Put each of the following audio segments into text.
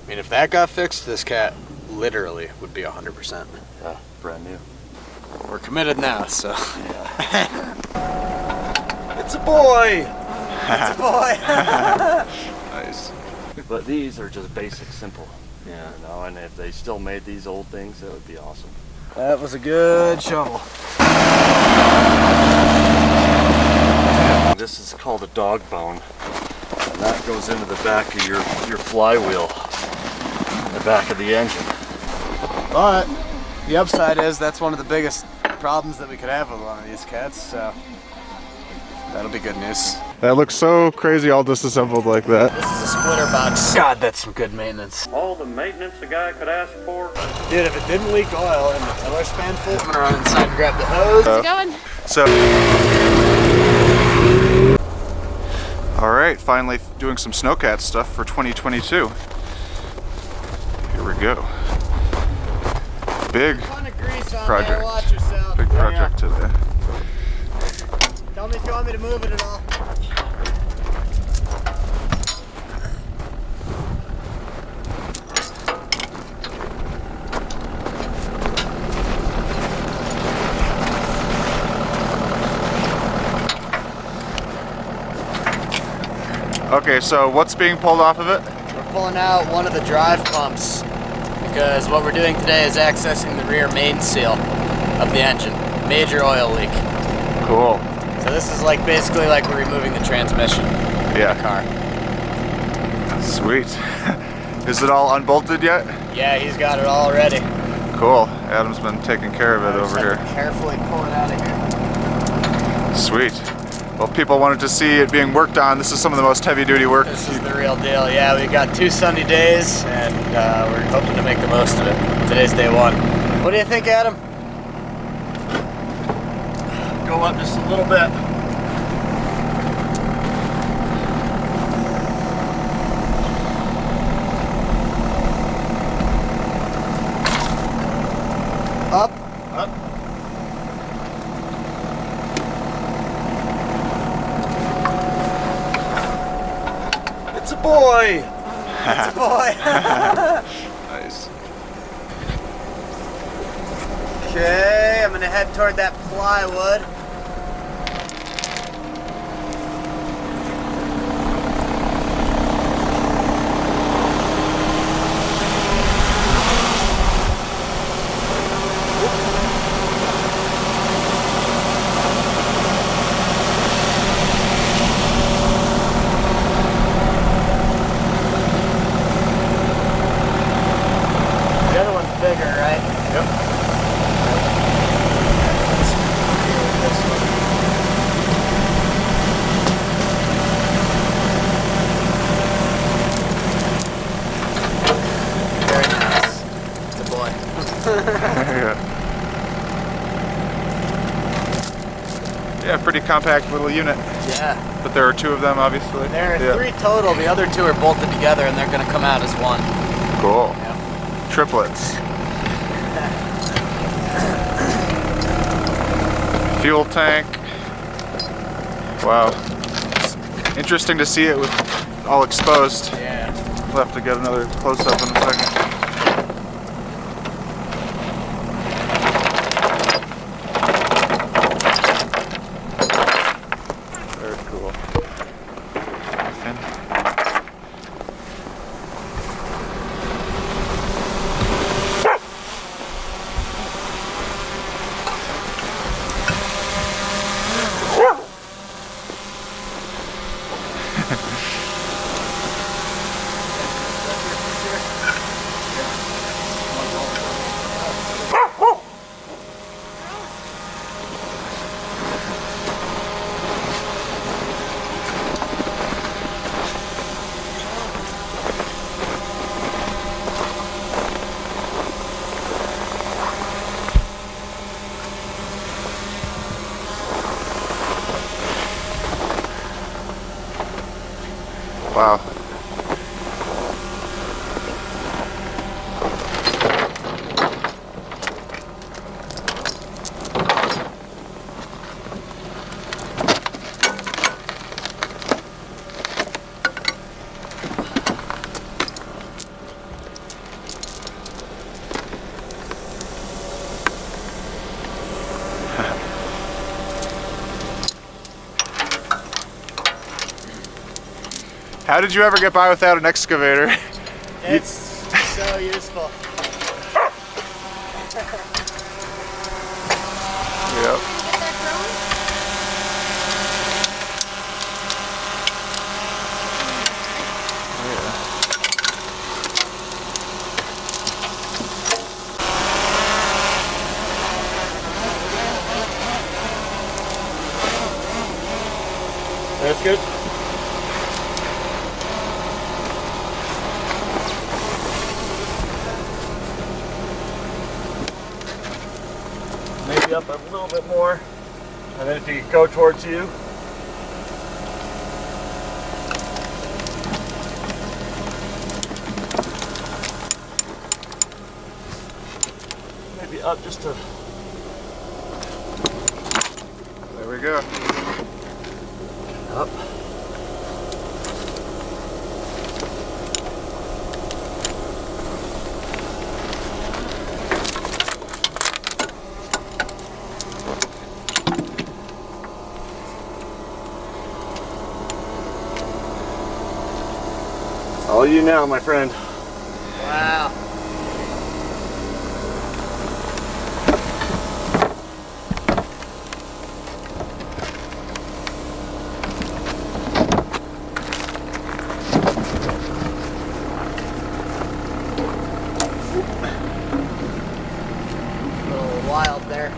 I mean, if that got fixed, this cat literally would be 100%. Yeah, brand new. We're committed now, so. Yeah. It's a boy! It's a boy! Nice. But these are just basic, simple. Yeah. You know, and if they still made these old things, that would be awesome. That was a good shovel. This is called a dog bone. And that goes into the back of your flywheel. The back of the engine. But the upside is that's one of the biggest problems that we could have with one of these cats, so that'll be good news. That looks so crazy all disassembled like that. This is a splitter box. God, that's some good maintenance. All the maintenance a guy could ask for. Dude, if it didn't leak oil and the tiller span full, I'm gonna run inside and grab the hose. How's it going? So, all right, finally doing some Snowcat stuff for 2022. Here we go. Big project. Watch yourself. Big project today. Tell me if you want me to move it at all. Okay, so what's being pulled off of it? We're pulling out one of the drive pumps because what we're doing today is accessing the rear main seal of the engine. Major oil leak. Cool. So this is like basically like we're removing the transmission in the car. Sweet. Is it all unbolted yet? Yeah, he's got it all ready. Cool. Adam's been taking care of it over here. Carefully pull it out of here. Sweet. Well, people wanted to see it being worked on. This is some of the most heavy-duty work. This is the real deal. Yeah, we got 2 sunny days, and we're hoping to make the most of it. Today's day 1. What do you think, Adam? Go up just a little bit. Up. Up. It's a boy! It's a boy! Nice. Okay, I'm gonna head toward that plywood. The other one's bigger, right? Yep. Very nice. It's a boy. Yeah, pretty compact little unit. Yeah. But there are 2 of them, obviously. There are 3 total. The other 2 are bolted together and they're gonna come out as one. Cool. Yeah. Triplets. Fuel tank. Wow. It's interesting to see it with all exposed. Yeah. We'll have to get another close-up in a second. Very cool. And wow. How did you ever get by without an excavator? It's so useful. Yep. That's good. Maybe up a little bit more. And then if you go towards you. Maybe up just to. There we go. Up. All you now, my friend. Wow. A little wild there.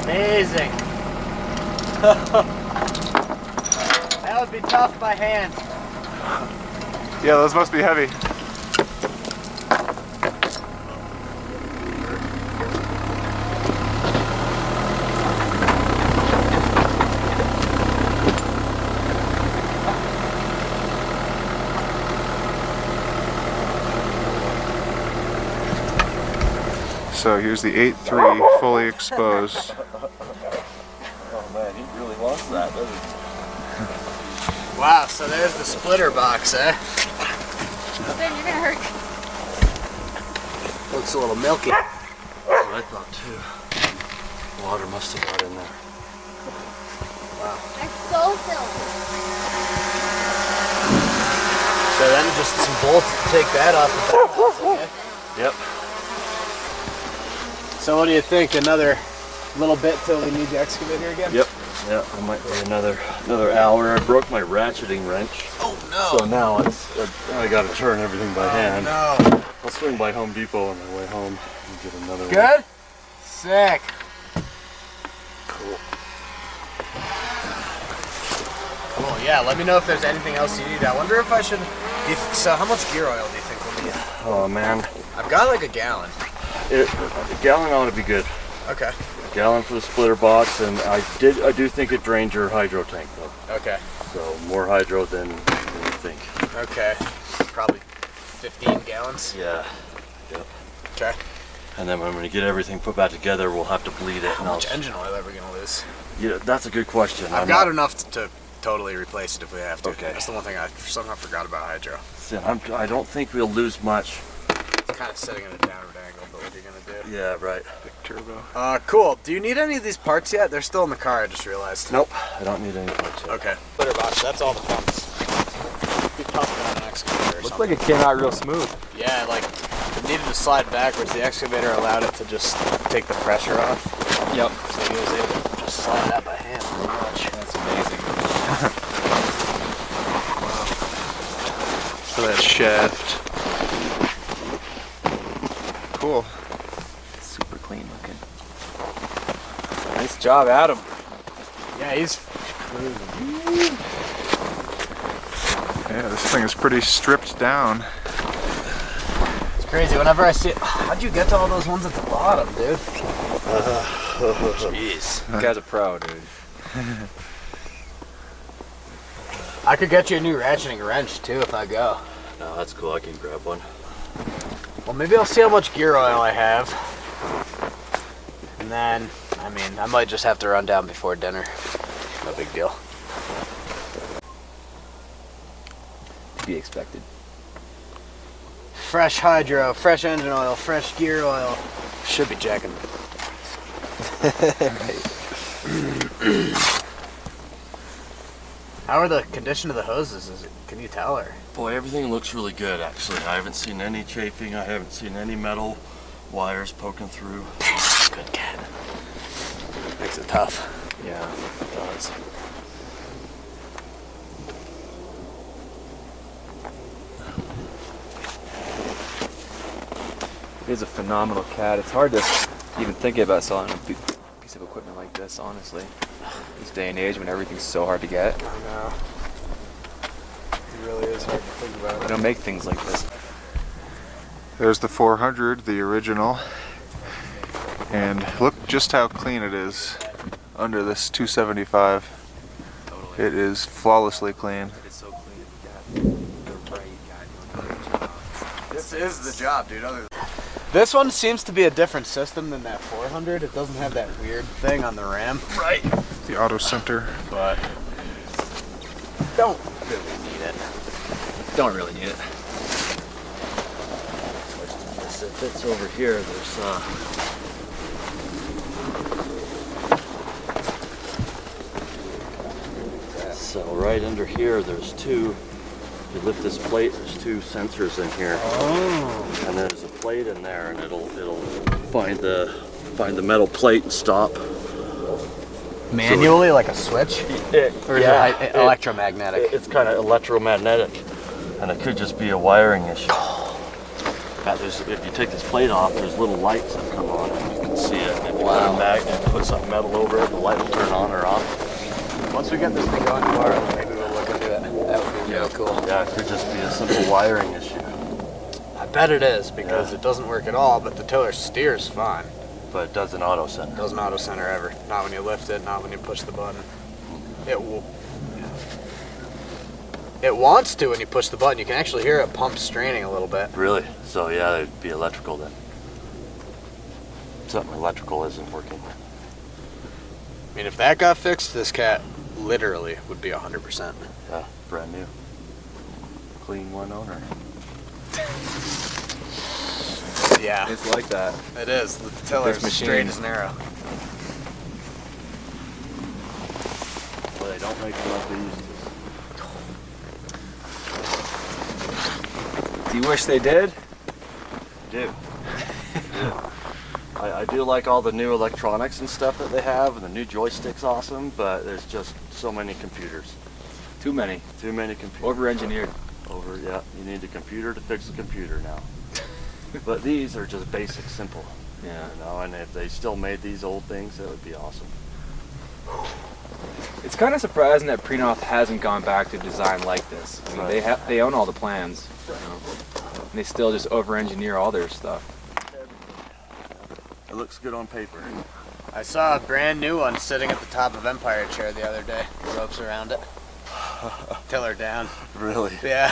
Amazing. That would be tough by hand. Yeah, those must be heavy. So here's the 8.3 fully exposed. Oh man, he really wants that, doesn't he? Wow, so there's the splitter box, eh? Ben, you're gonna hurt. Looks a little milky. That's what I thought too. Water must have got in there. It's so filled. So then just some bolts to take that off the back. Okay. Yep. So what do you think? Another little bit till we need the excavator again? Yep. Yeah, I might be another hour. I broke my ratcheting wrench. Oh no. So now I got to turn everything by hand. No. I'll swing by Home Depot on my way home and get another one. Good? Sick. Cool. Cool, yeah, let me know if there's anything else you need. I wonder if I should... So how much gear oil do you think we'll need? Oh man. I've got like a gallon. A gallon ought to be good. Okay. A gallon for the splitter box, and I do think it drained your hydro tank though. Okay. So more hydro than you think. Okay. Probably 15 gallons. Yeah. Yep. Okay. And then when we get everything put back together, we'll have to bleed it. How much engine oil are we gonna lose? Yeah, that's a good question. I've got enough to totally replace it if we have to. Okay. That's the one thing I somehow forgot about hydro. I don't think we'll lose much. It's kind of sitting at a downward angle, but what are you gonna do? Yeah, right. Big turbo. Cool. Do you need any of these parts yet? They're still in the car, I just realized. Nope, I don't need any parts yet. Okay. Splitter box, that's all the pumps. Be tough on an excavator or Looks something. like it came out real smooth. Yeah, like it needed to slide backwards. The excavator allowed it to just take the pressure off. Yep. So he was able to just slide that by hand pretty much. That's amazing. So that shaft. Cool. Super clean looking. Nice job, Adam. Yeah, he's Yeah, this thing is pretty stripped down. it's crazy. Whenever I see it, how'd you get to all those ones at the bottom, dude? Jeez. You guys are pro, dude. I could get you a new ratcheting wrench too if I go. No, that's cool. I can grab one. Well, maybe I'll see how much gear oil I have. And then, I mean, I might just have to run down before dinner. No big deal. To be expected. Fresh hydro, fresh engine oil, fresh gear oil. Should be jacking. How are the condition of the hoses? Can you tell, or? Boy, everything looks really good actually. I haven't seen any chafing. I haven't seen any metal wires poking through. Good cat. Makes it tough. Yeah, it does. It is a phenomenal cat. It's hard to even think about selling a piece of equipment like this, honestly. This day and age when everything's so hard to get. I know. It really is hard to think about. They don't make things like this. There's the 400, the original. And look just how clean it is under this 275. Totally. It is flawlessly clean. It is so clean. The right guy doing the job. This is the job, dude. This one seems to be a different system than that 400. It doesn't have that weird thing on the ram. Right. The auto center. But don't really need it. Don't really need it. As it fits over here, there's so right under here, there's two. If you lift this plate, there's two sensors in here. Oh. And there's a plate in there, and it'll find the metal plate and stop. Manually, like a switch? Or is it electromagnetic? It's kind of electromagnetic, and it could just be a wiring issue. If you take this plate off, there's little lights that come on, and you can see it. And if you put a magnet, put some metal over it, the light will turn on or off. Once we get this thing going tomorrow, maybe we'll look into it. That would be really cool. Yeah, it could just be a simple wiring issue. I bet it is, because it doesn't work at all, but the tiller steers fine. But it does an auto center. Doesn't auto center ever. Not when you lift it, not when you push the button. It wants to when you push the button. You can actually hear it pump straining a little bit. Really? So yeah, it'd be electrical then. Something electrical isn't working. I mean, if that got fixed, this cat literally would be 100%. Yeah, brand new. Clean one owner. Yeah, It's like that. it is. The tiller is machine. straight as an arrow. Well, they don't make them like they used to. Do you wish they did? Do. I do like all the new electronics and stuff that they have, and the new joystick's awesome, but there's just so many computers. Too many. Too many computers. Over-engineered. Yeah. You need a computer to fix the computer now. But these are just basic, simple. Yeah. You know, and if they still made these old things, that would be awesome. It's kind of surprising that Prenoth hasn't gone back to design like this. I mean, Right. they own all the plans, you know, and they still just over-engineer all their stuff. It looks good on paper. I saw a brand new one sitting at the top of Empire Chair the other day. Ropes around it. Tiller down. Really? Yeah.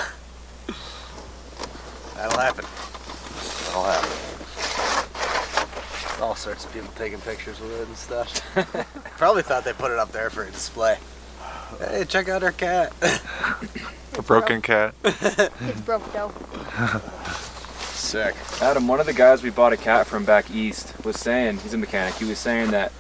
That'll happen. That'll happen. All sorts of people taking pictures with it and stuff. Probably thought they put it up there for a display. Hey, check out our cat. A broken cat. It's broke though. Sick. Adam, one of the guys we bought a cat from back east was saying, he's a mechanic, he was saying that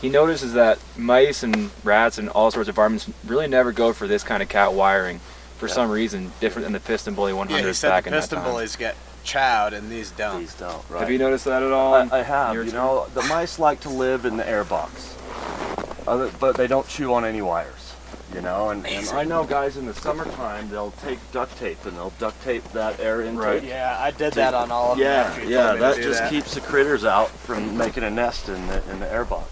he notices that mice and rats and all sorts of varmints really never go for this kind of cat wiring for some reason, different than the piston bully 100s Yeah, he said back the in that piston time. bullies get chowed and these don't. These don't, right? Have you noticed that at all? I have. You know, the mice like to live in the air box, but they don't chew on any wires. You know, and I know guys in the summertime, they'll take duct tape and they'll duct tape that air intake. Right. Yeah, I did that on all of them. after you told me to that do just that. keeps the critters out from making a nest in the air box.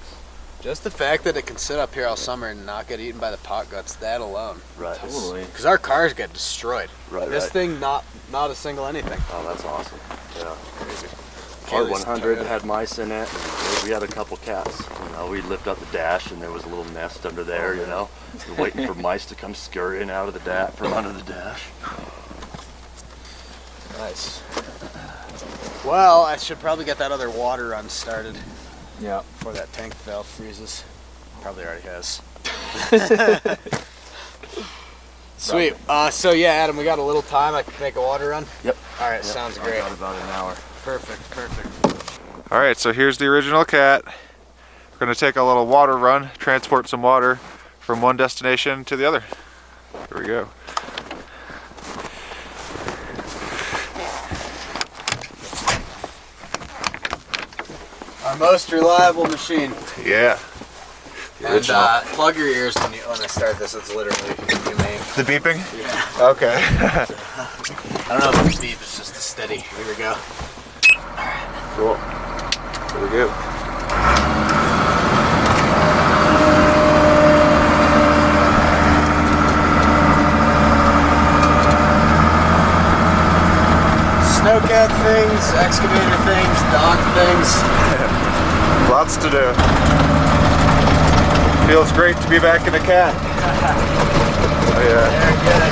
Just the fact that it can sit up here all summer and not get eaten by the pot guts, that alone. Right. Totally. Because our cars get destroyed. Right. This right. thing, not a single anything. Oh, that's awesome. Yeah. Crazy. Our 100 had mice in it. And we had a couple cats. You know, we'd lift up the dash and there was a little nest under there. You know, we're waiting for mice to come scurrying out of the from under the dash. Nice. Well, I should probably get that other water run started Yeah. before that tank valve freezes. Probably already has. Sweet. So yeah, Adam, we got a little time. I can make a water run. Yep. All right, Yep. sounds I've great. got about an hour. Perfect. All right, so here's the original cat. We're gonna take a little water run, transport some water from one destination to the other. Here we go. Our most reliable machine. Yeah. The And original. plug your ears when I start this. It's literally humane. The beeping? Yeah. Okay. I don't know if it's beep. It's just a steady. Here we go. Cool. Here we go. Snowcat things, excavator things, dog things. Lots to do. Feels great to be back in a cat. Oh, yeah. They're good.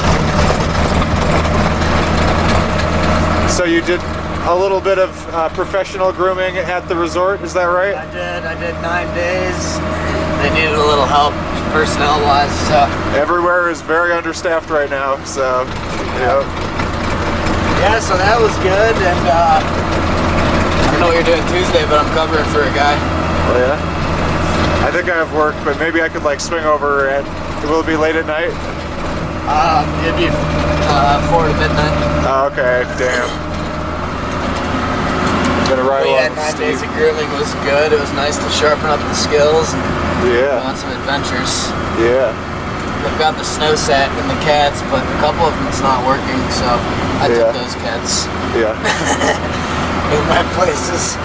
So you did a little bit of professional grooming at the resort, is that right? I did 9 days. They needed a little help personnel-wise, so. Everywhere is very understaffed right now, so, yeah. Yeah, so that was good, and I don't know what you're doing Tuesday, but I'm covering for a guy. Oh, yeah? I think I have work, but maybe I could like swing over and will it be late at night? It'd be 4 to midnight. Oh, okay, damn. Gonna ride We along had with 9 days Steve. of grooming. It was good. It was nice to sharpen up the skills and go Yeah, on some adventures. yeah. They've got the Snowcat and the cats, but a couple of them it's not working, so I Yeah. took those cats Yeah. in my places.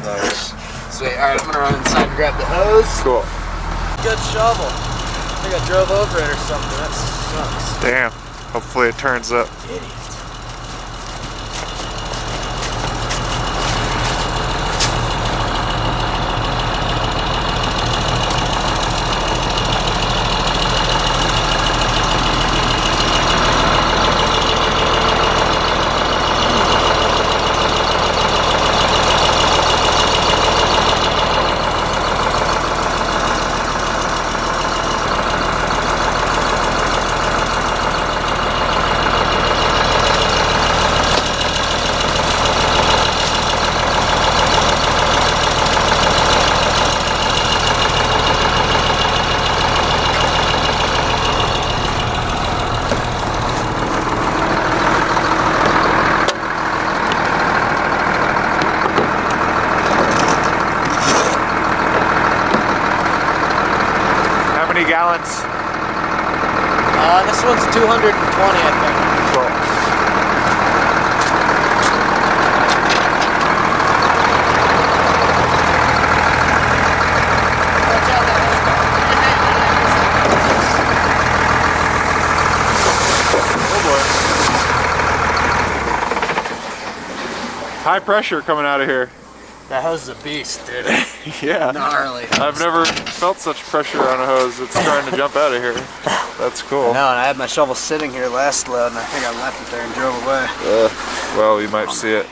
Nice. Sweet. Alright, I'm gonna run inside and grab the hose. Cool. Good shovel. I think I drove over it or something. That sucks. Damn. Hopefully it turns up. Idiot. How many gallons? This one's 220, I think. Cool. High pressure coming out of here. That hose is a beast, dude. Yeah. Gnarly. I've never felt such pressure on a hose. It's starting to jump out of here. That's cool. No, and I had my shovel sitting here last load, and I think I left it there and drove away. Well, you might see it.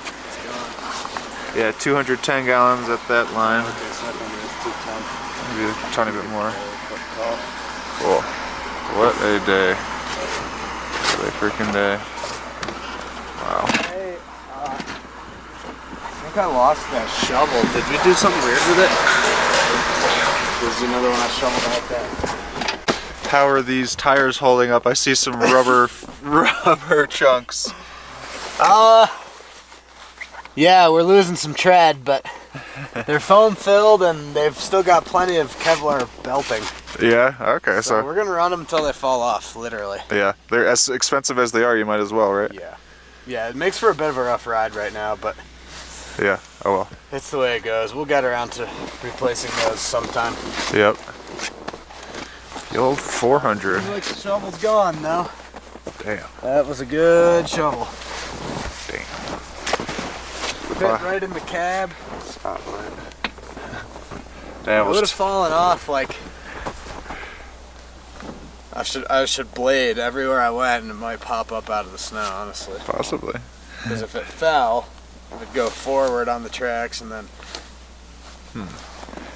Yeah, 210 gallons at that line. Okay, so that number is 210. Maybe a tiny bit more. Cool. What a day. What a freaking day. Wow. Hey, I think I lost that shovel. Did we do something weird with it? There's another one I shoveled out there. How are these tires holding up? I see some rubber chunks. Yeah, we're losing some tread, but they're foam filled and they've still got plenty of Kevlar belting. Yeah, okay, So so we're gonna run them until they fall off, literally. yeah, they're as expensive as they are, you might as well, right? Yeah. Yeah, it makes for a bit of a rough ride right now, but Yeah, oh well. it's the way it goes. We'll get around to replacing those sometime. Yep. The old 400. Looks like the shovel's gone now. Damn. That was a good shovel. Damn. Fit right in the cab. Damn, It would have fallen off like I should blade everywhere I went, and it might pop up out of the snow, honestly. possibly. Because if it fell, it would go forward on the tracks, and then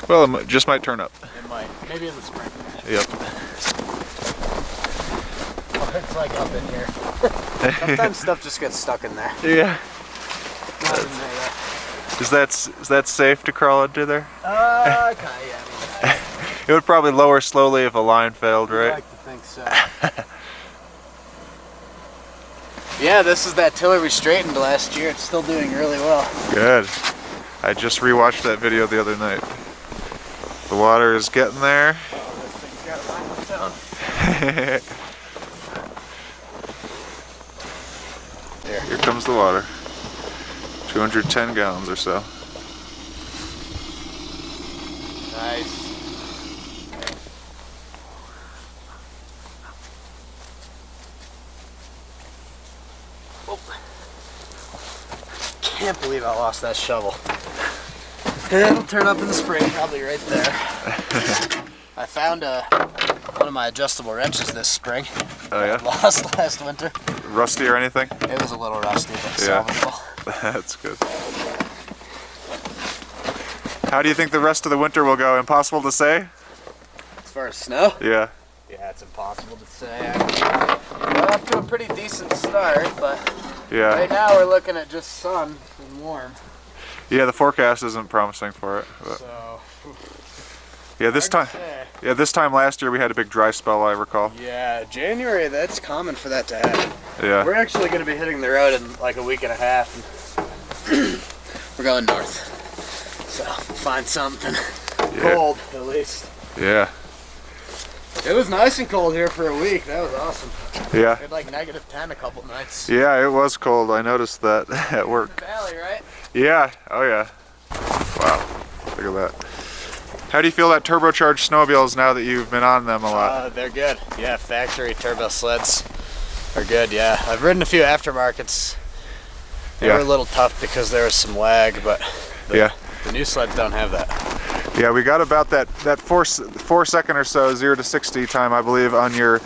Well, it just might turn up. it might. Maybe in the spring. Yep. Oh, it's like up in here. Sometimes stuff just gets stuck in there. Yeah. Not in there, though. Is that safe to crawl under there? Kinda, yeah. It would probably lower slowly if a line failed, I right? like to think so. Yeah, this is that tiller we straightened last year. It's still doing really well. Good. I just rewatched that video the other night. The water is getting there. Oh, this thing's got a mind of its own. Here comes the water. 210 gallons or so. Nice. Can't believe I lost that shovel. It'll turn up in the spring, probably right there. I found one of my adjustable wrenches this spring. Oh yeah? Lost last winter. Rusty or anything? It was a little rusty, but Yeah. salvageable. That's good. How do you think the rest of the winter will go? Impossible to say? As far as snow? Yeah. Yeah, it's impossible to say. We're off to a pretty decent start, but Yeah. right now we're looking at just sun and warm. Yeah, the forecast isn't promising for it. But So, yeah, this time. hard to say. Yeah, this time last year we had a big dry spell, I recall. Yeah, January, that's common for that to happen. Yeah. We're actually going to be hitting the road in like a week and a half. And we're going north. So, find something Yeah. cold, at least. Yeah. It was nice and cold here for a week. That was awesome. Yeah. We had like -10 a couple nights. Yeah, it was cold. I noticed that at work. The valley, right? Yeah. Oh yeah. Wow. Look at that. How do you feel about turbocharged snowmobiles now that you've been on them a lot? They're good. Yeah, factory turbo sleds are good. Yeah, I've ridden a few aftermarkets. They Yeah. were a little tough because there was some lag, but Yeah. the new sleds don't have that. Yeah, we got about that 4 second or so 0 to 60 time, I believe, on your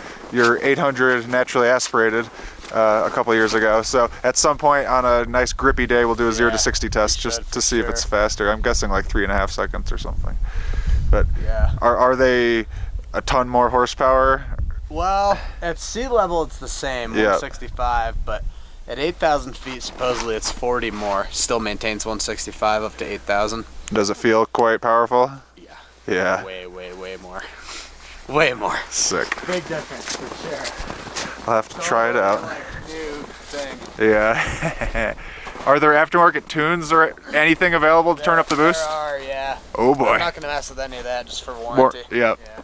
800 naturally aspirated a couple of years ago. So at some point on a nice grippy day, we'll do a 0 to 60 test just should, to for see if sure. it's faster. I'm guessing like 3.5 seconds or something. But Yeah. are they a ton more horsepower? Well, at sea level it's the same, Yeah. 165, but at 8,000 feet supposedly it's 40 more. Still maintains 165 up to 8,000. Does it feel quite powerful? Yeah. Yeah. Way more. Way more. Sick. Big difference for sure. I'll have to try it out. Like, new thing. Yeah. Are there aftermarket tunes or anything available to turn up the boost? There are, yeah. Oh boy. I'm not gonna mess with any of that just for More, warranty. yeah. Yeah.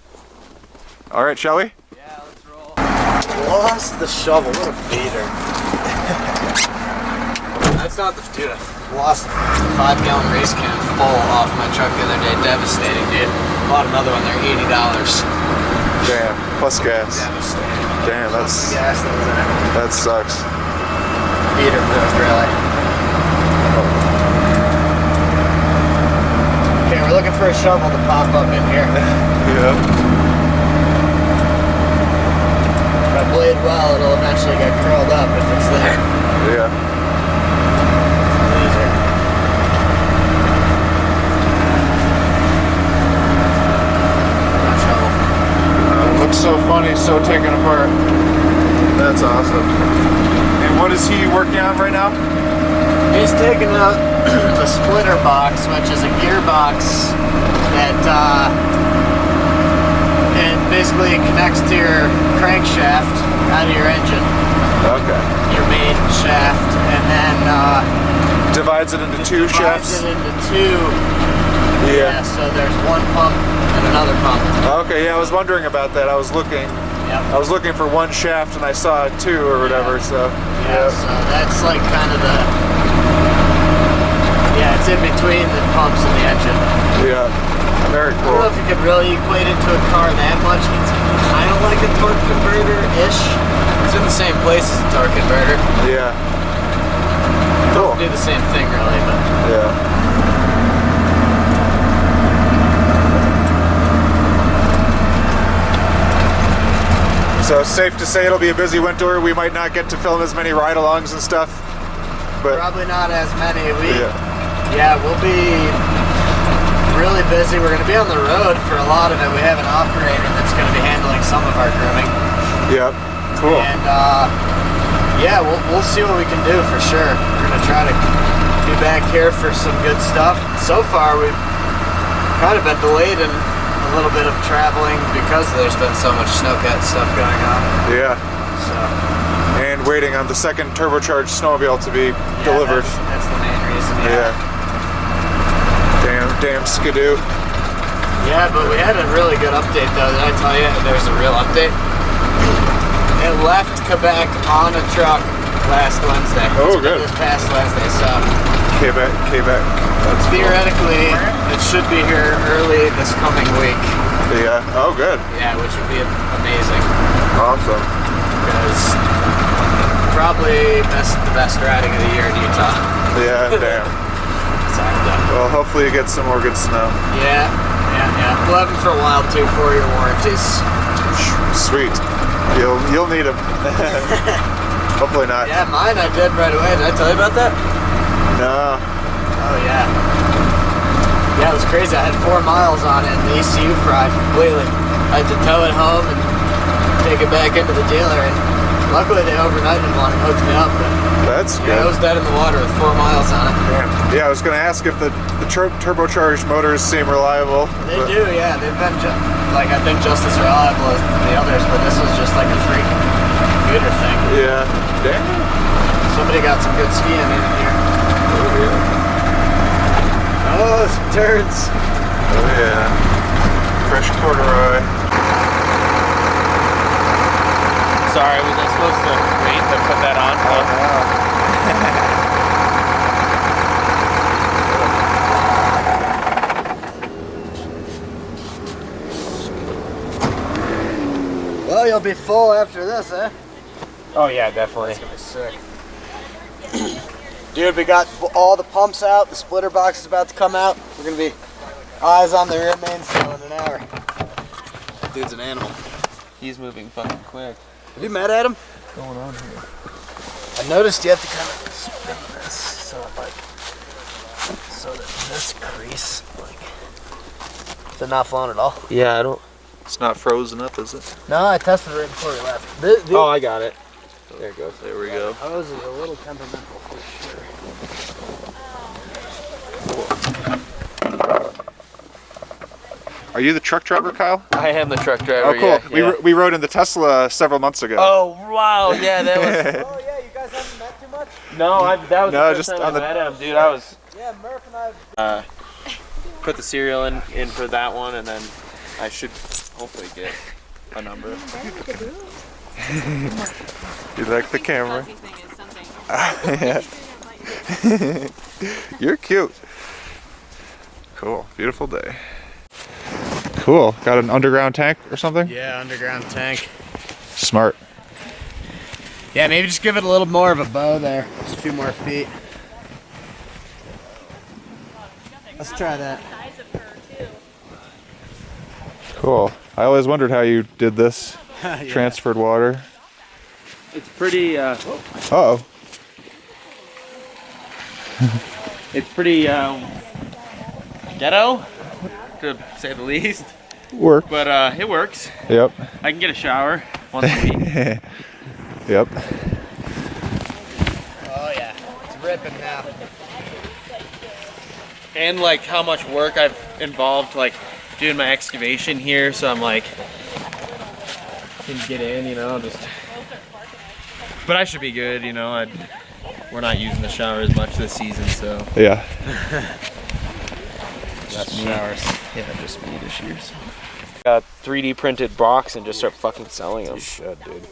All right, shall we? Yeah, let's roll. Lost the shovel. What a beater. That's not the dude. I lost a 5-gallon race can full off my truck the other day. Devastating, dude. Bought another one. They're $80. Damn. Plus gas. Devastating. Damn, Plus the gas that was in it. that sucks. Beater proof, really. Okay, we're looking for a shovel to pop up in here. Yeah. If I blade well, it'll eventually get curled up if it's there. Yeah. Looks so funny, so taken apart. That's awesome. And what is he working on right now? He's taking out the splitter box, which is a gearbox that it basically connects to your crankshaft out of your engine, Okay. your main shaft, and then Divides it into two divides shafts? it into two. Yeah, so there's one pump and another pump. Okay, yeah, I was wondering about that. I was looking Yep. for one shaft and I saw two or whatever, so. Yeah, so that's like kind of the, yeah, it's in between the pumps and the engine. Yeah. Very I don't cool. know if you could really equate it to a car that much. It's kind of like a torque converter-ish. It's in the same place as a torque converter. Yeah. Cool. Do the same thing really, but Yeah. So it's safe to say it'll be a busy winter. We might not get to film as many ride-alongs and stuff, but probably not as many. yeah. We'll be really busy. We're going to be on the road for a lot of it. We have an operator that's going to be handling some of our grooming. Yep. Cool. And yeah, we'll see what we can do for sure. We're going to try to be back here for some good stuff. So far, we've kind of been delayed in a little bit of traveling because there's been so much Snowcat stuff going on. Yeah. So. And waiting on the second turbocharged snowmobile to be delivered. That's the main reason. Yeah. Damn skidoo. Yeah, but we had a really good update though. Did I tell you there's a real update? It left Quebec on a truck last Wednesday. Oh, good. This past Wednesday, so. Quebec. That's Theoretically, it should be here early this coming week. Yeah. Oh, good. Yeah, which would be amazing. Awesome. Because probably the best riding of the year in Utah. Yeah, damn. Well, hopefully you get some more good snow. Yeah. We'll have them for a while too, 4-year warranties. Sweet. You'll need them. Hopefully not. Yeah, mine I did right away. Did I tell you about that? No. Oh yeah. Yeah, it was crazy. I had 4 miles on it and the ECU fried completely. I had to tow it home and take it back into the dealer, and luckily they overnighted one and hooked me up. But that's good. Yeah, it was dead in the water with 4 miles on it. Damn. Yeah, I was going to ask if the turbocharged motors seem reliable. They do, yeah. They've been I think just as reliable as the others, but this was just like a freak scooter thing. Yeah. Damn. Somebody got some good skiing in here. Oh yeah. Oh, some turds. Oh yeah. Fresh corduroy. Sorry, was I supposed to wait to put that on? Well, you'll be full after this, eh? Oh yeah, definitely. It's gonna be sick. Dude, we got all the pumps out. The splitter box is about to come out. We're gonna be eyes on the rear mainsail in an hour. Dude's an animal. He's moving fucking quick. Have you met Adam? What's going on here? I noticed you have to kind of spin this so that this crease, is it not flowing at all? Yeah, I don't. It's not frozen up, is it? No, I tested it right before we left. Oh, I got it. There it goes. There we go. Hose is a little temperamental for sure. Are you the truck driver, Kyle? I am the truck driver. Oh, cool. Yeah. We rode in the Tesla several months ago. Oh wow, yeah, that was. Oh yeah, you guys haven't met too much? No, that was No, the just first time on I the- met him, dude. I was Yeah, Murph and I. put the serial in for that one, and then I should hopefully get a number. You like the camera? Thing is something. Yeah. You're cute. Cool. Beautiful day. Cool. Got an underground tank or something? Yeah, underground tank. Smart. Yeah, maybe just give it a little more of a bow there. Just a few more feet. Let's try that. Cool. I always wondered how you did this. Yeah. Transferred water. It's pretty. Uh-oh. It's pretty ghetto, to say the least. Work. But it works. Yep. I can get a shower once a week. Yep. Oh yeah, it's ripping now. And like how much work I've involved like doing my excavation here, so I'm like can get in, just. But I should be good, we're not using the shower as much this season, so. Yeah. Just showers. Yeah, just me this year. So. 3D printed box and just start fucking selling them. You should, dude.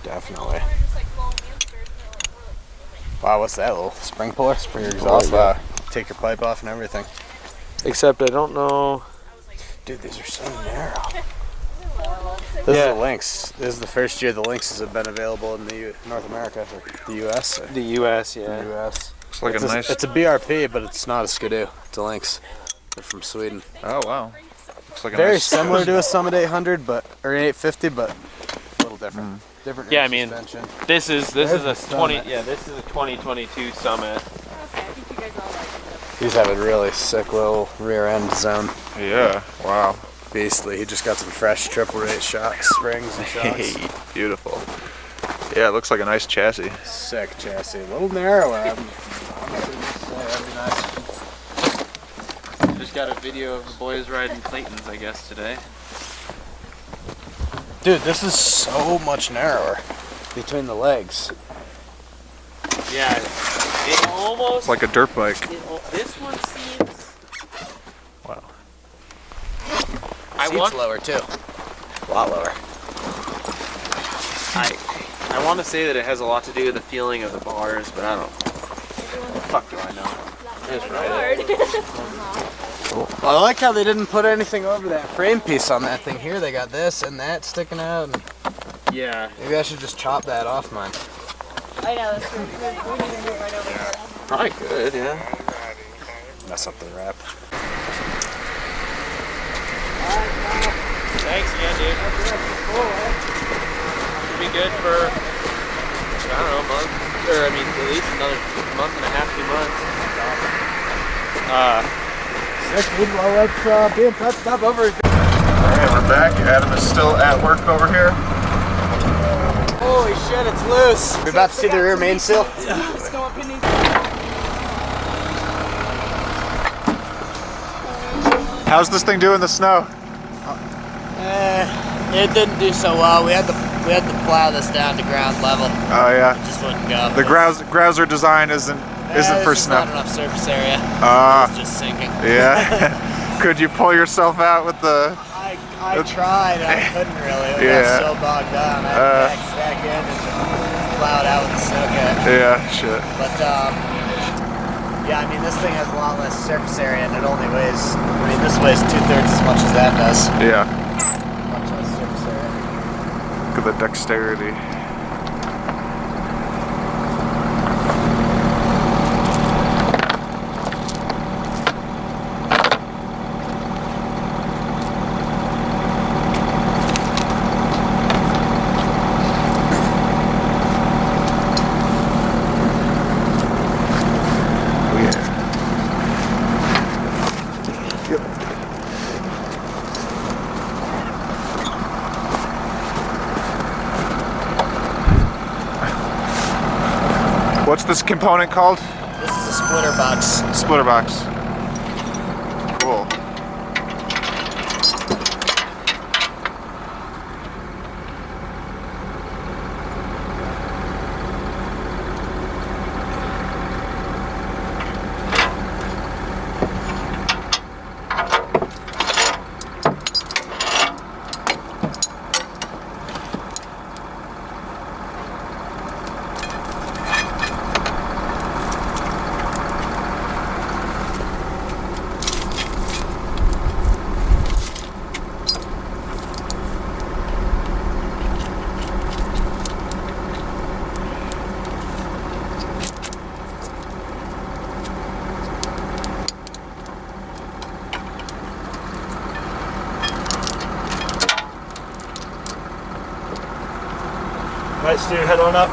Definitely. Wow, what's that little spring puller? It's for your exhaust. Take your pipe off and everything. Except I don't know. Dude, these are so narrow. This is the Lynx. This is the first year the Lynxes have been available in the North America, or the US. The US, yeah. The US. It's like It's a BRP, but it's not a Skidoo. It's a Lynx. They're from Sweden. Oh wow. Looks like a Very nice similar to a Summit 800, or 850, but a little different. Different. Yeah, rear I mean, suspension. This is a There's the 20. Summit. Yeah, this is a 2022 Summit. These have a really sick little rear end zone. Yeah. Wow. Beastly. He just got some fresh triple rate shocks, springs and shocks. Hey, beautiful. Yeah, it looks like a nice chassis. Sick chassis. A little narrower. I'm not gonna just got a video of the boys riding Claytons, I guess, today. Dude, this is so much narrower between the legs. Yeah, it almost... It's like a dirt bike. This one seems... Wow. Seat's lower too. A lot lower. I want to say that it has a lot to do with the feeling of the bars, but I don't know. The fuck do I know? Just ride it. Well, I like how they didn't put anything over that frame piece on that thing here. They got this and that sticking out. And Yeah. maybe I should just chop that off mine. I know, that's true. We need to move right over here. Probably good, yeah. Mess up the wrap. Thanks again, dude. Should be good for, I don't know, a month. Or, I mean, at least another month and a half, 2 months. Sick, dude. Well, let's be in touch. Stop over. Alright, we're back. Adam is still at work over here. Holy shit, it's loose. We're about to see the rear mainsail. How's this thing doing in the snow? It didn't do so well. We had to plow this down to ground level. Oh yeah. It just wouldn't go. The grouser design isn't There's for just snow. not enough surface area. Ah. It's just sinking. Yeah. Could you pull yourself out with the? I tried. I couldn't really. We Yeah. got so bogged down. I had to back in and plow it out with the Snowcat. Yeah, shit. But yeah, I mean this thing has a lot less surface area and it only weighs. I mean this weighs 2/3 as much as that does. Yeah. Much less surface area. Look at the dexterity. What's this component called? This is a splitter box. Splitter box. Cool. Right, Stu, head on up.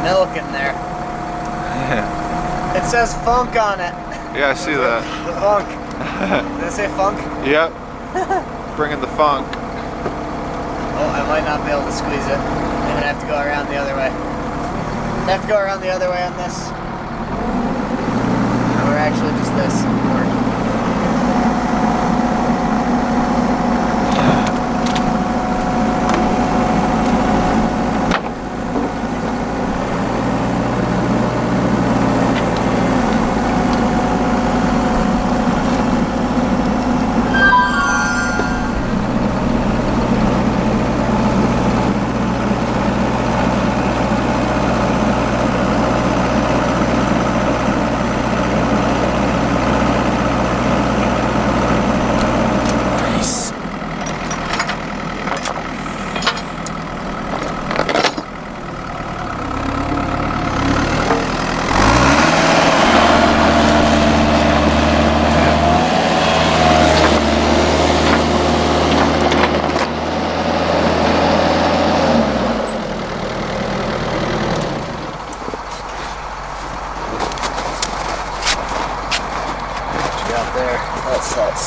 Milk in there. It says funk on it. Yeah, I see that. The funk. Does it say funk? Yep. Bringing the funk. Oh, I might not be able to squeeze it. I'm gonna have to go around the other way. I have to go around the other way on this. Or actually just this.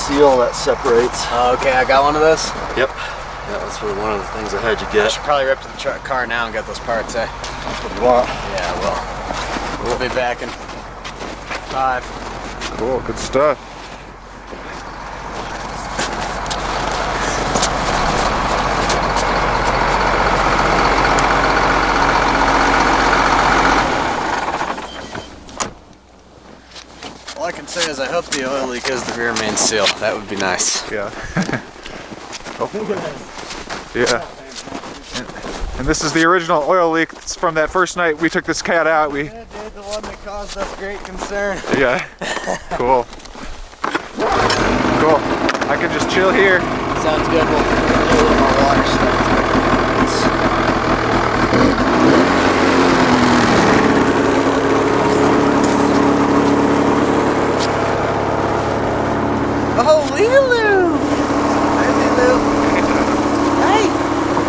seal that separates. Oh, okay, I got one of those. Yep. Yeah, that's one of the things I had you I get. should probably rip to the car now and get those parts, eh? That's what you want. Yeah, well, we'll be back in 5. Cool, good stuff. All I can say is I hope the oil leak is the rear main seal. That would be nice. Yeah. Hopefully. Yeah. And this is the original oil leak. It's from that first night we took this cat out. Yeah, dude, the one that caused us great concern. Yeah. Cool. Cool. I can just chill here. Sounds good. We'll do a little more water stuff. Oh, Lulu! Hi, Lulu. Hi.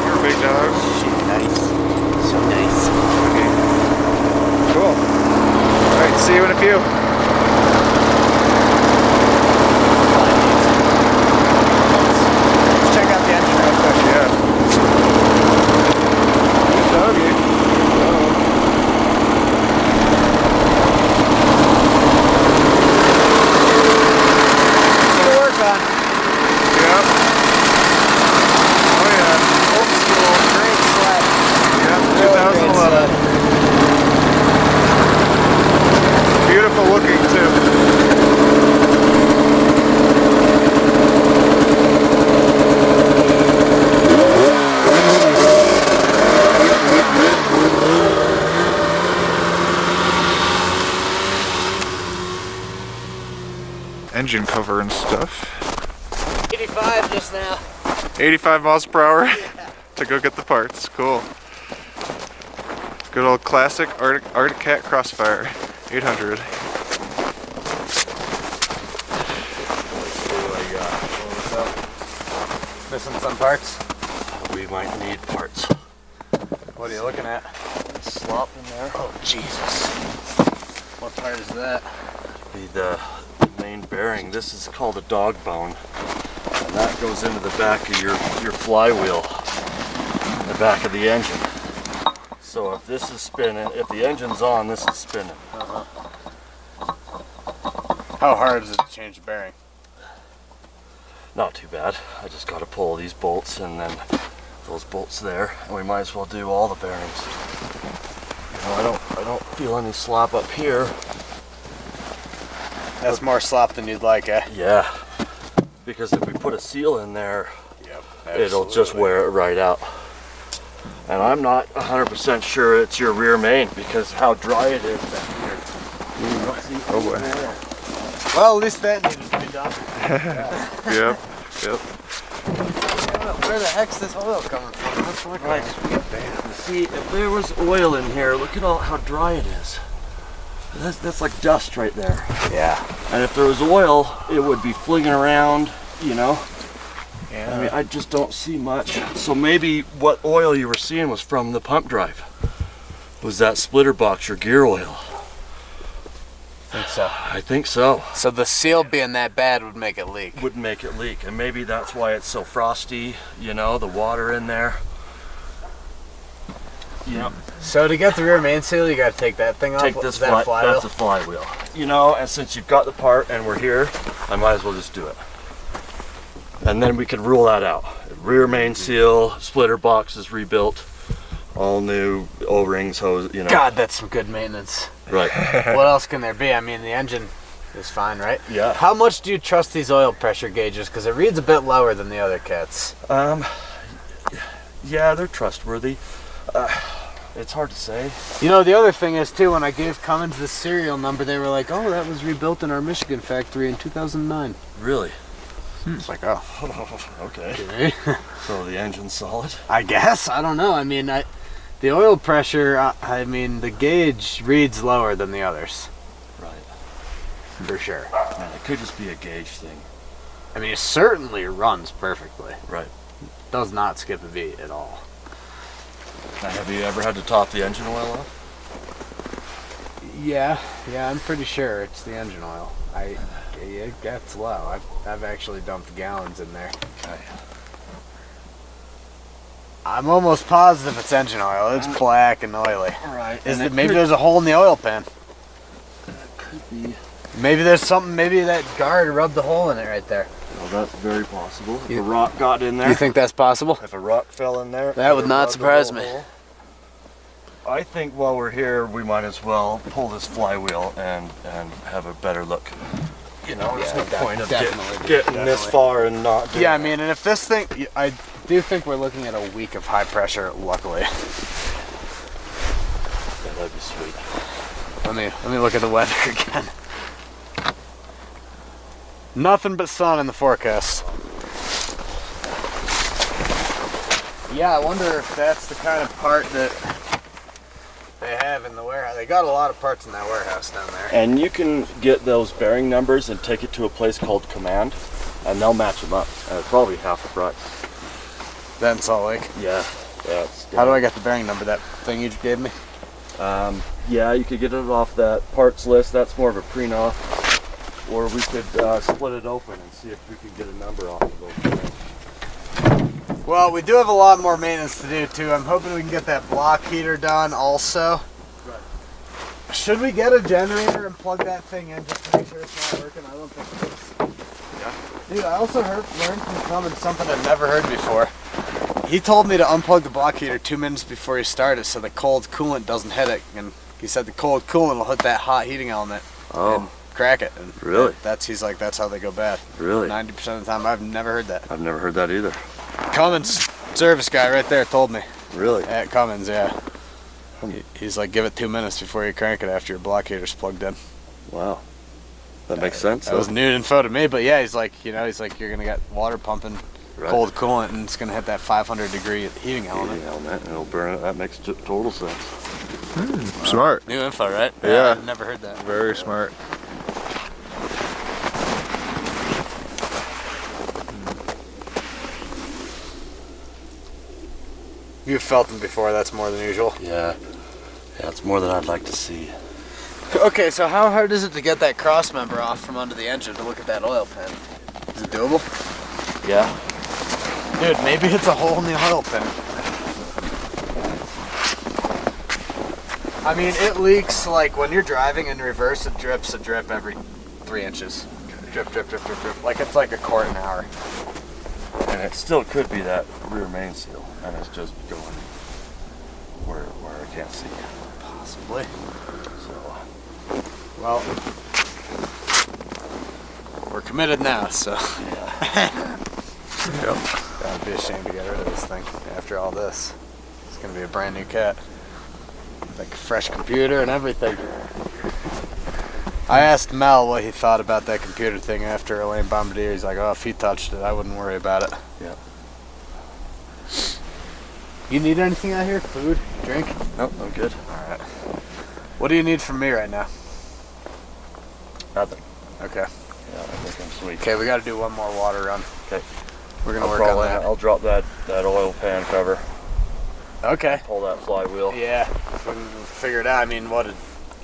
You're a big dog. She's nice. So nice. Okay. Cool. All right, see you in a few. Let's check out the engine real quick. Yeah. Good doggy. Easy to work on. Yep. Oh yeah. Old school, great sled. Yep. Really great 2011. Beautiful looking too. Engine cover and stuff. 85 just now. 85 miles per hour to go get the parts. Cool. Good old classic Arctic Cat Crossfire 800. Missing some parts. We might need parts. What are you looking at? Slop in there. Oh, Jesus. What part is that? Be the main bearing. This is called a dog bone, and that goes into the back of your flywheel, the back of the engine. So if this is spinning, if the engine's on, this is spinning. How hard is it to change the bearing? Not too bad. I just got to pull these bolts and then those bolts there, and we might as well do all the bearings. You know, I don't feel any slop up here. That's more slop than you'd like, eh? Yeah, because if we put a seal in there, Yep. it'll just wear it right out. And I'm not 100% sure it's your rear main because how dry it is back here. Oh boy. Well, at least that needed to be done. Yep. Yep. Where the heck's this oil coming from? Let's look Right. See, if there was oil in here, look at how dry it is. That's like dust right there. Yeah. And if there was oil, it would be flinging around, you know. Yeah. I mean, I just don't see much. So maybe what oil you were seeing was from the pump drive. Was that splitter box or gear oil? think so. I think so. So the seal being that bad would make it leak. Would make it leak, and maybe that's why it's so frosty, you know, the water in there. Yeah. So to get the rear main seal, you got to take that thing off. Take this Is that a flywheel? That's a flywheel. You know, and since you've got the part and we're here, I might as well just do it. And then we can rule that out. Rear main seal, splitter box is rebuilt, all new O-rings, hose, you know. God, that's some good maintenance. Right. What else can there be? I mean, the engine is fine, right? Yeah. How much do you trust these oil pressure gauges? Because it reads a bit lower than the other kits. Yeah, they're trustworthy. It's hard to say. You know, the other thing is, too, when I gave Cummins the serial number, they were like, oh, that was rebuilt in our Michigan factory in 2009. Really? It's like, oh. Okay. So the engine's solid? I guess. I don't know. I mean, the oil pressure, I mean, the gauge reads lower than the others. Right. For sure. Man, it could just be a gauge thing. I mean, it certainly runs perfectly. Right. Does not skip a beat at all. Now, have you ever had to top the engine oil off? Yeah, I'm pretty sure it's the engine oil. It gets low. I've actually dumped gallons in there. Okay. I'm almost positive it's engine oil. It's black and oily. Right. Maybe there's a hole in the oil pan. Could be. Maybe there's something. Maybe that guard rubbed the hole in it right there. Well, that's very possible. If a rock got in there. You think that's possible? If a rock fell in there. That would not rubbed the surprise whole me. hole. I think while we're here, we might as well pull this flywheel and have a better look. You know, there's no point of getting this far and not doing Yeah, I mean, and if this thing, I do think we're looking at a week of high pressure, luckily. Yeah, that'd be sweet. Let me look at the weather again. Nothing but sun in the forecast. Yeah, I wonder if that's the kind of part that they have in the warehouse. They got a lot of parts in that warehouse down there. And you can get those bearing numbers and take it to a place called Command, and they'll match them up. And it's probably half the price. Then Salt Lake. Yeah. How do I get the bearing number? That thing you just gave me? Yeah, you could get it off that parts list. That's more of a pre-off. Or we could split it open and see if we can get a number off of those. Well, we do have a lot more maintenance to do too. I'm hoping we can get that block heater done also. Right. Should we get a generator and plug that thing in just to make sure it's not working? I don't think it is. Yeah. Dude, I also learned from Cummins something I've never heard before. He told me to unplug the block heater 2 minutes before he started so the cold coolant doesn't hit it. And he said the cold coolant will hit that hot heating element and crack it. And Really? he's like, that's how they go bad. Really? 90% of the time. I've never heard that. I've never heard that either. Cummins service guy right there told me. Really? At Cummins, yeah. He's like, give it 2 minutes before you crank it after your block heater's plugged in. Wow. That makes sense. That was new info to me, but yeah, he's like, you're gonna get water pumping Right. cold coolant, and it's gonna hit that 500 degree heating element. And it'll burn it. That makes total sense. Smart. New info, right? Yeah. I've never heard that. Very smart. You've felt them before. That's more than usual. Yeah. Yeah, it's more than I'd like to see. Okay, so how hard is it to get that cross member off from under the engine to look at that oil pan? Is it doable? Yeah. Dude, maybe it's a hole in the oil pan. I mean, it leaks like when you're driving in reverse, it drips a drip every 3 inches. Drip, drip, drip, drip, drip. Like it's like a quart an hour. And it still could be that rear main seal, and it's just going where I can't see. Possibly. So, Well, we're committed now, so. Yep. I'd be ashamed to get rid of this thing after all this. It's gonna be a brand new cat. Like a fresh computer and everything. I asked Mel what he thought about that computer thing after Elaine Bombardier. He's like, oh, if he touched it, I wouldn't worry about it. yeah. You need anything out here? Food? Drink? Nope, I'm good. Alright. What do you need from me right now? Nothing. Okay. Yeah, I think I'm sweet. Okay, we gotta do one more water run. Okay. We're gonna work on that. I'll drop that oil pan cover. Okay. Pull that flywheel. Yeah, if we can figure it out. I mean, what, a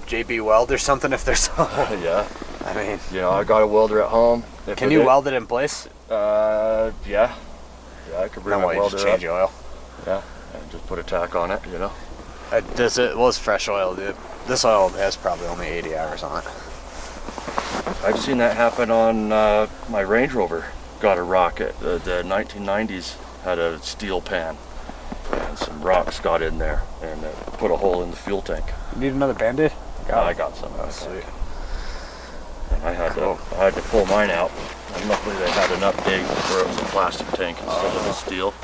JB weld or something if there's Yeah. I mean, You know, I got a welder at home. If can it you is- weld it in place? Yeah. Yeah, I could bring No my way, welder just change up. oil. Yeah, and just put a tack on it, you know. It was fresh oil, dude. This oil has probably only 80 hours on it. I've seen that happen on my Range Rover. Got a rocket. The 1990s had a steel pan, and some rocks got in there and put a hole in the fuel tank. You need another Band-Aid? I got some. Oh, sweet. And I had to pull mine out. And luckily they had an update where it was a plastic tank instead of a steel.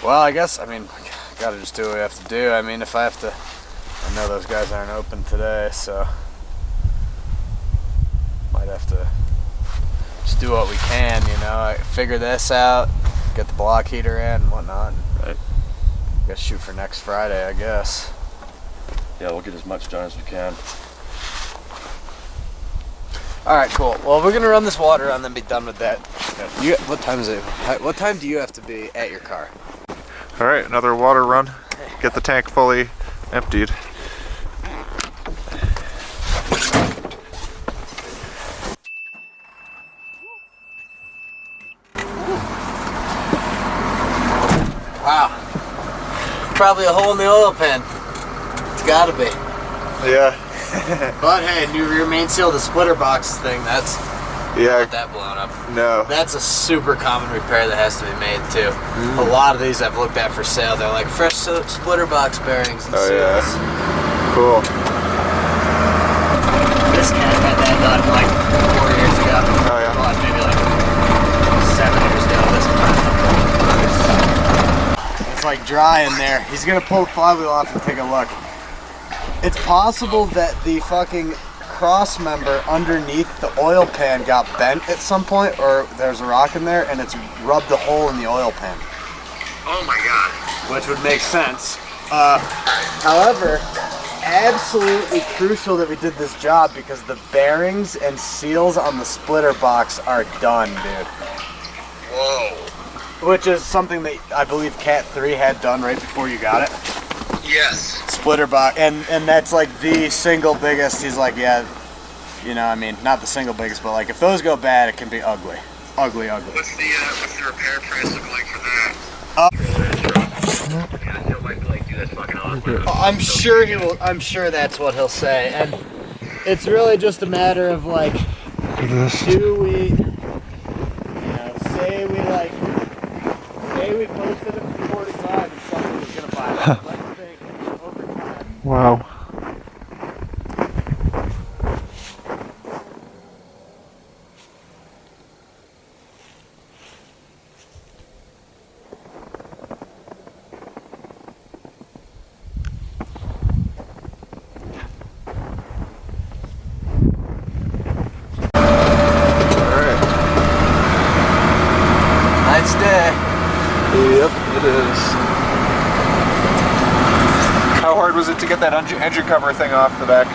Well, I guess, I mean, we gotta just do what we have to do. I mean, if I have to, I know those guys aren't open today, so might have to just do what we can, you know, figure this out, get the block heater in and whatnot. Right. Guess shoot for next Friday, I guess. Yeah, we'll get as much done as we can. All right, cool. Well, we're gonna run this water and then be done with that. What time is it? What time do you have to be at your car? All right, another water run. Get the tank fully emptied. probably a hole in the oil pan. It's gotta be. Yeah. But hey, new rear main seal, the splitter box thing, that's Yeah. not that blown up. No. That's a super common repair that has to be made too. A lot of these I've looked at for sale. They're like fresh splitter box bearings and Oh, seals. yeah. Cool. This cat had that done like 4 years ago. Oh, yeah. Well, maybe like 7 years ago. It's like dry in there. He's gonna pull the flywheel off and take a look. It's possible that the fucking cross member underneath the oil pan got bent at some point, or there's a rock in there and it's rubbed a hole in the oil pan. Oh my god. Which would make sense. However, absolutely crucial that we did this job because the bearings and seals on the splitter box are done, dude. Whoa. Which is something that I believe Cat 3 had done right before you got it. Yes. Splitter box, and that's like the single biggest. He's like, yeah, you know, I mean, not the single biggest, but like if those go bad, it can be ugly, ugly. What's the repair price look like for that? I'm sure he will. I'm sure that's what he'll say, and it's really just a matter of like, do we, say we posted it for 45 and someone was gonna buy it. Let's think over time. Wow. Nice day. Yep, it is. How hard was it to get that engine cover thing off the back?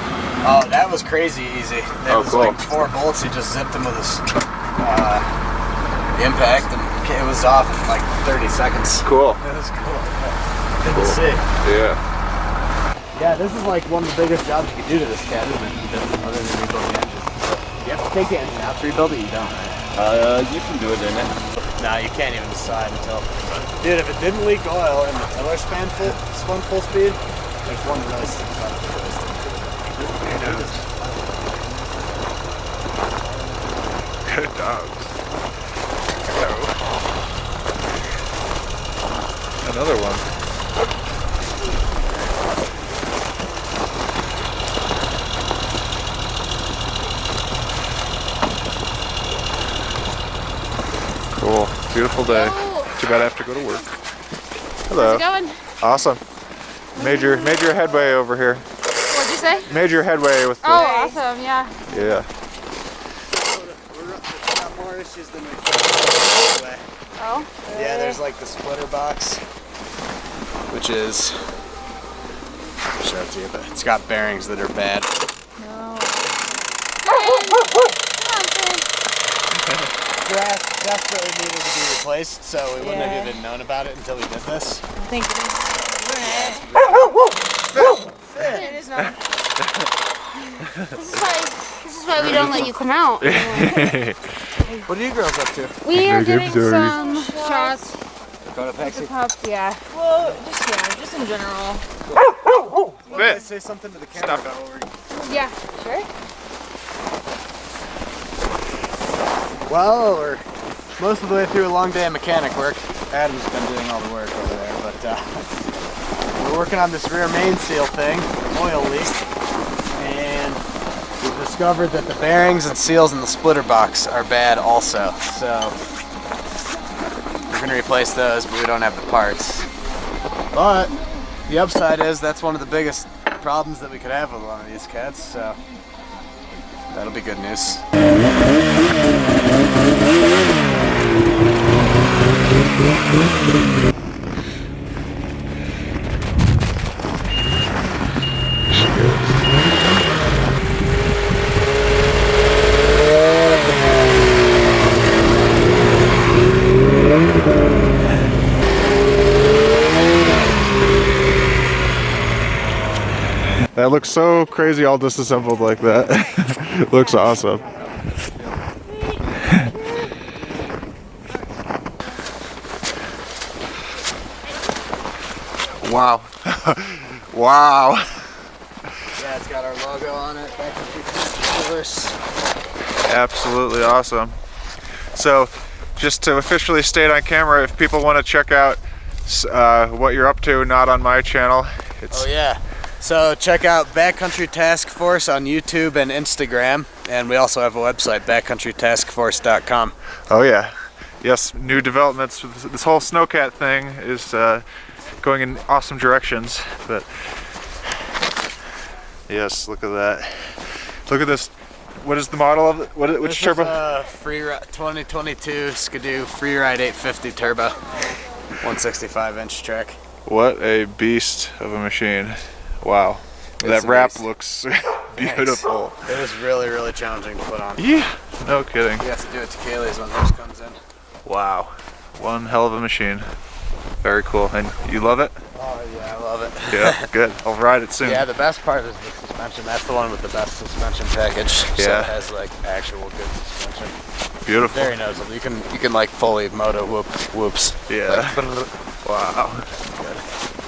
Oh, that was crazy easy. It was cool. like 4 bolts. He just zipped them with his impact, and it was off in like 30 seconds. Cool. It was cool. Good to see. Yeah. Yeah, this is like one of the biggest jobs you could do to this cat, isn't it? Other than rebuild the engine. You have to take the engine out to rebuild it. You don't, right? You can do it in it. No, you can't even decide until. Dude, if it didn't leak oil and the tiller spun full speed, there's one really stick about it. Good dogs. Hello. Another one. Cool. Beautiful day. Too bad I have to go to work. Hello. How's it going? Awesome. Major headway over here. What'd you say? Major headway with the Oh, awesome, yeah. yeah. We've got more issues than we thought. Oh? Yeah, there's like the splitter box, which is, I'll show it to you, but it's got bearings that are bad. No. Grass desperately needed to be replaced, so we wouldn't have Yeah. even known about it until we did this. I think it is. It is not. This is why we don't let you come out. What are you girls up to? We are getting some shots. Go to The Pexi. pups, yeah. Well, just in general. Can I say something to the camera about what we're... Yeah, sure. Well, we're most of the way through a long day of mechanic work. Adam's been doing all the work over there, but we're working on this rear main seal thing, oil leak, and we've discovered that the bearings and seals in the splitter box are bad also. So we're gonna replace those, but we don't have the parts. But the upside is that's one of the biggest problems that we could have with one of these cats, so that'll be good news. That looks so crazy all disassembled like that. Looks awesome. Wow. Wow. Yeah, it's got our logo on it. Backcountry Task Force. Absolutely awesome. So, just to officially state on camera, if people want to check out what you're up to, not on my channel, it's Oh yeah. So check out Backcountry Task Force on YouTube and Instagram, and we also have a website, backcountrytaskforce.com. oh yeah, yes, new developments. This whole Snowcat thing is going in awesome directions. But yes, look at that. Look at this. What is the model of it? Which turbo? Freeride 2022 Skidoo Freeride 850 turbo, 165-inch track. What a beast of a machine. Wow. That a wrap beast. looks beautiful. It was really, really challenging to put on. Yeah, no kidding. You have to do it to Kaylee's when hers comes in. Wow. One hell of a machine. Very cool. And you love it? Oh yeah, I love it. Yeah, good. I'll ride it soon. Yeah, the best part is the suspension. That's the one with the best suspension package. So Yeah. it has like actual good suspension. Beautiful. Very noticeable. You can like fully moto whoops. Yeah. Like, Wow.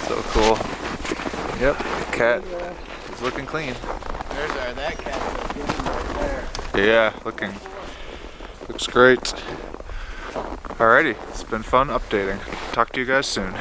So cool. Yep. Cat is looking clean. there's that cat right there. Yeah, looks great. Alrighty, it's been fun updating. Talk to you guys soon.